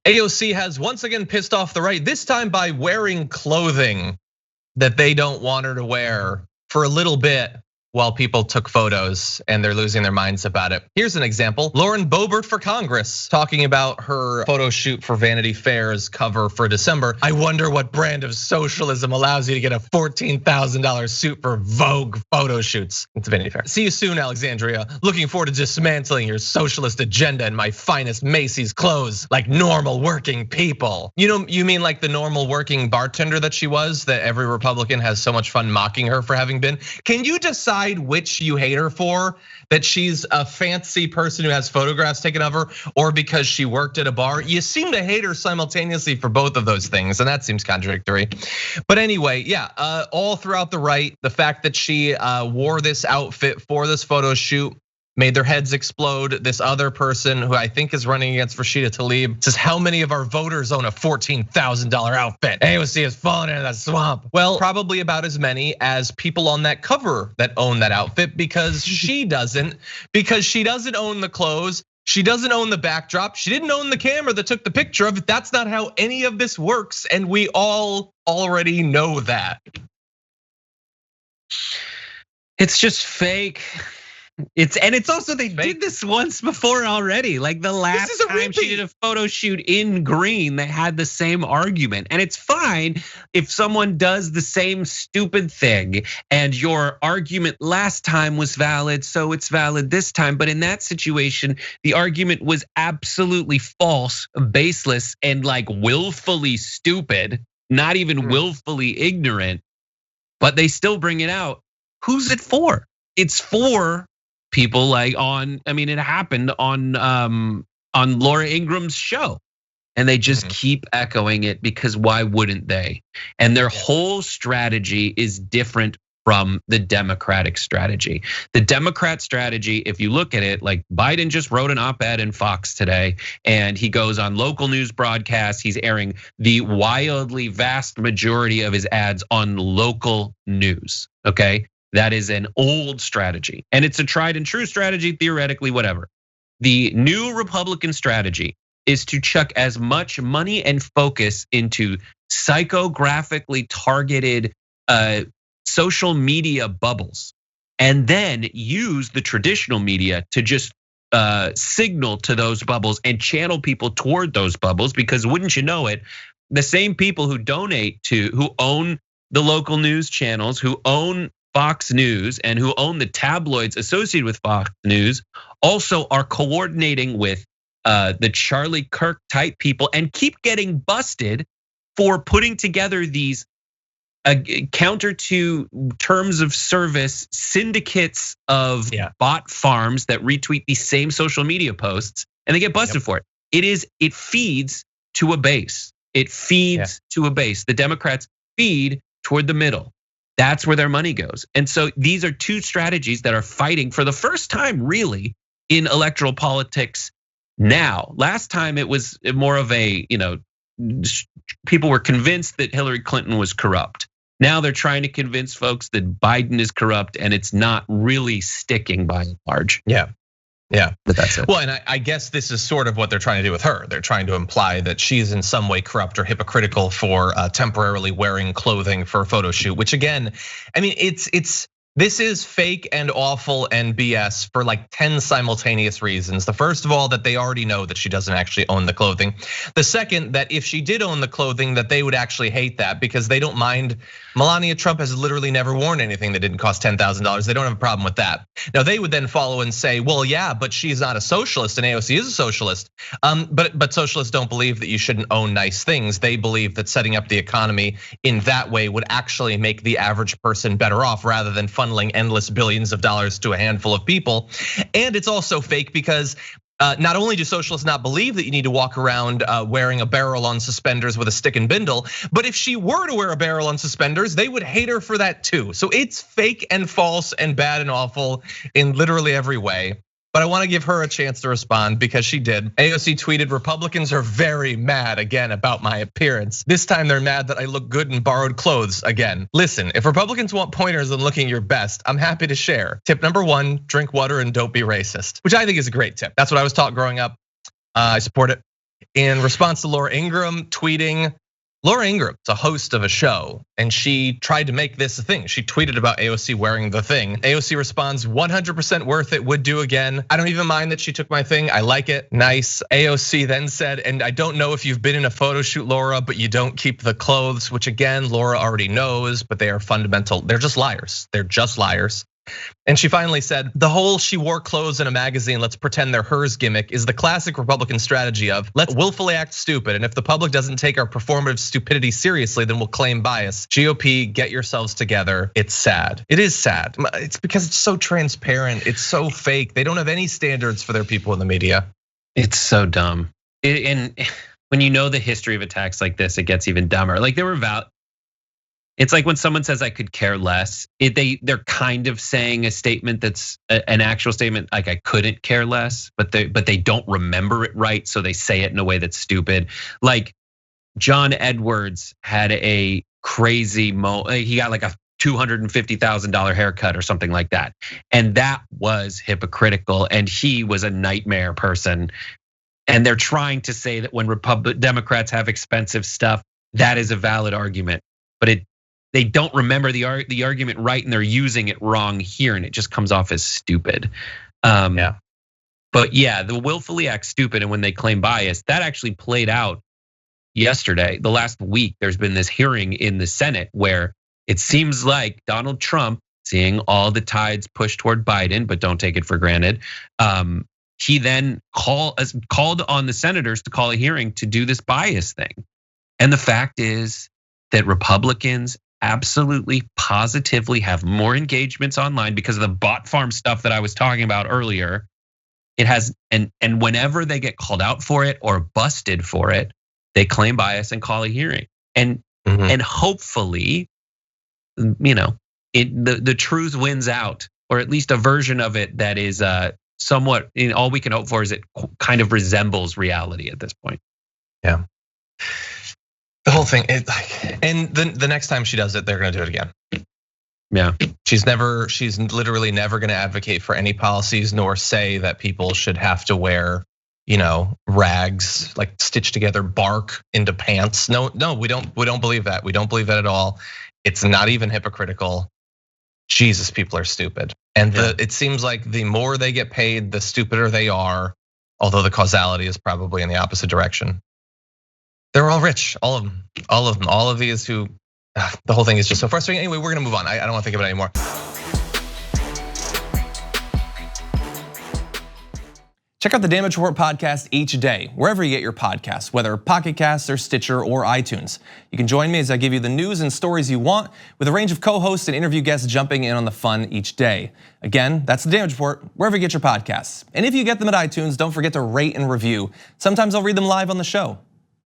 AOC has once again pissed off the right, this time by wearing clothing that they don't want her to wear for a little bit while people took photos and they're losing their minds about it. Here's an example. Lauren Boebert for Congress talking about her photo shoot for Vanity Fair's cover for December. I wonder what brand of socialism allows you to get a $14,000 suit for Vogue photo shoots. It's Vanity Fair. See you soon, Alexandria. Looking forward to dismantling your socialist agenda in my finest Macy's clothes like normal working people. You mean like the normal working bartender that she was, that every Republican has so much fun mocking her for having been? Can you decide which you hate her for? That she's a fancy person who has photographs taken of her, or because she worked at a bar? You seem to hate her simultaneously for both of those things, and that seems contradictory. But anyway, yeah, all throughout the right, the fact that she wore this outfit for this photo shoot made their heads explode. This other person who I think is running against Rashida Tlaib says, how many of our voters own a $14,000 outfit? AOC has fallen into that swamp. Well, probably about as many as people on that cover that own that outfit, because she doesn't own the clothes. She doesn't own the backdrop. She didn't own the camera that took the picture of it. That's not how any of this works, and we all already know that. It's just fake. It's also, they did this once before already. Like the last time she did a photo shoot in green, they had the same argument. And it's fine if someone does the same stupid thing and your argument last time was valid, so it's valid this time. But in that situation, the argument was absolutely false, baseless, and like willfully stupid, not even willfully ignorant, but they still bring it out. Who's it for? It's for people like it happened on Laura Ingram's show, and they just keep echoing it because why wouldn't they? And their whole strategy is different from the Democratic strategy. The Democrat strategy, if you look at it, like Biden just wrote an op-ed in Fox today, and he goes on local news broadcasts. He's airing the wildly vast majority of his ads on local news, okay? That is an old strategy, and it's a tried and true strategy, theoretically, whatever. The new Republican strategy is to chuck as much money and focus into psychographically targeted social media bubbles, and then use the traditional media to just signal to those bubbles and channel people toward those bubbles. Because wouldn't you know it, the same people who who own the local news channels, who own Fox News, and who own the tabloids associated with Fox News, also are coordinating with the Charlie Kirk type people and keep getting busted for putting together these counter to terms of service syndicates of bot farms that retweet these same social media posts, and they get busted for it. It feeds to a base. It feeds to a base. The Democrats feed toward the middle. That's where their money goes. And so these are two strategies that are fighting for the first time really in electoral politics now. Last time it was more of a, people were convinced that Hillary Clinton was corrupt. Now they're trying to convince folks that Biden is corrupt, and it's not really sticking by and large. Yeah, but that's it. Well, and I guess this is sort of what they're trying to do with her. They're trying to imply that she's in some way corrupt or hypocritical for temporarily wearing clothing for a photo shoot, which again, I mean, this is fake and awful and BS for like 10 simultaneous reasons. The first of all, that they already know that she doesn't actually own the clothing. The second, that if she did own the clothing, that they would actually hate that because they don't mind. Melania Trump has literally never worn anything that didn't cost $10,000. They don't have a problem with that. Now they would then follow and say, well, yeah, but she's not a socialist and AOC is a socialist. But socialists don't believe that you shouldn't own nice things. They believe that setting up the economy in that way would actually make the average person better off rather than funneling endless billions of dollars to a handful of people. And it's also fake because not only do socialists not believe that you need to walk around wearing a barrel on suspenders with a stick and bindle, but if she were to wear a barrel on suspenders, they would hate her for that too. So it's fake and false and bad and awful in literally every way. But I want to give her a chance to respond because she did. AOC tweeted, Republicans are very mad again about my appearance. This time they're mad that I look good in borrowed clothes again. Listen, if Republicans want pointers on looking your best, I'm happy to share. Tip number 1, drink water and don't be racist, which I think is a great tip. That's what I was taught growing up. I support it. in response to Laura Ingraham tweeting. Laura Ingram's a host of a show, and she tried to make this a thing. She tweeted about AOC wearing the thing. AOC responds, 100% worth it, would do again. I don't even mind that she took my thing. I like it, nice. AOC then said, and I don't know if you've been in a photo shoot, Laura, but you don't keep the clothes, which again, Laura already knows, but they are fundamental. They're just liars. They're just liars. And she finally said, the whole she wore clothes in a magazine, let's pretend they're hers gimmick is the classic Republican strategy of let's willfully act stupid. And if the public doesn't take our performative stupidity seriously, then we'll claim bias. GOP, get yourselves together. It's sad. It is sad. It's because it's so transparent. It's so fake. They don't have any standards for their people in the media. It's so dumb. And when you know the history of attacks like this, it gets even dumber. Like it's like when someone says I could care less, they're kind of saying a statement that's an actual statement, like I couldn't care less, but they don't remember it right, so they say it in a way that's stupid. Like John Edwards had a crazy he got like a $250,000 haircut or something like that, and that was hypocritical, and he was a nightmare person. And they're trying to say that when Democrats have expensive stuff, that is a valid argument, but they don't remember the argument right, and they're using it wrong here, and it just comes off as stupid. Yeah. But yeah, the willfully act stupid, and when they claim bias, that actually played out yesterday. The last week, there's been this hearing in the Senate where it seems like Donald Trump, seeing all the tides push toward Biden, but don't take it for granted. He then called on the senators to call a hearing to do this bias thing. And the fact is that Republicans absolutely positively have more engagements online because of the bot farm stuff that I was talking about earlier. It has, and whenever they get called out for it or busted for it, they claim bias and call a hearing. And hopefully, the truth wins out, or at least a version of it that is somewhat, all we can hope for is it kind of resembles reality at this point. Yeah. The whole thing, and the next time she does it, they're gonna do it again. Yeah, she's literally never gonna advocate for any policies, nor say that people should have to wear, rags, like stitched together bark into pants. No, we don't believe that. We don't believe that at all. It's not even hypocritical. Jesus, people are stupid. And it seems like the more they get paid, the stupider they are, although the causality is probably in the opposite direction. They're all rich, all of them. All of these who, the whole thing is just so frustrating. Anyway, we're gonna move on. I don't wanna think about it anymore. Check out the Damage Report podcast each day, wherever you get your podcasts, whether Pocket Casts or Stitcher or iTunes. You can join me as I give you the news and stories you want, with a range of co-hosts and interview guests jumping in on the fun each day. Again, that's the Damage Report, wherever you get your podcasts. And if you get them at iTunes, don't forget to rate and review. Sometimes I'll read them live on the show.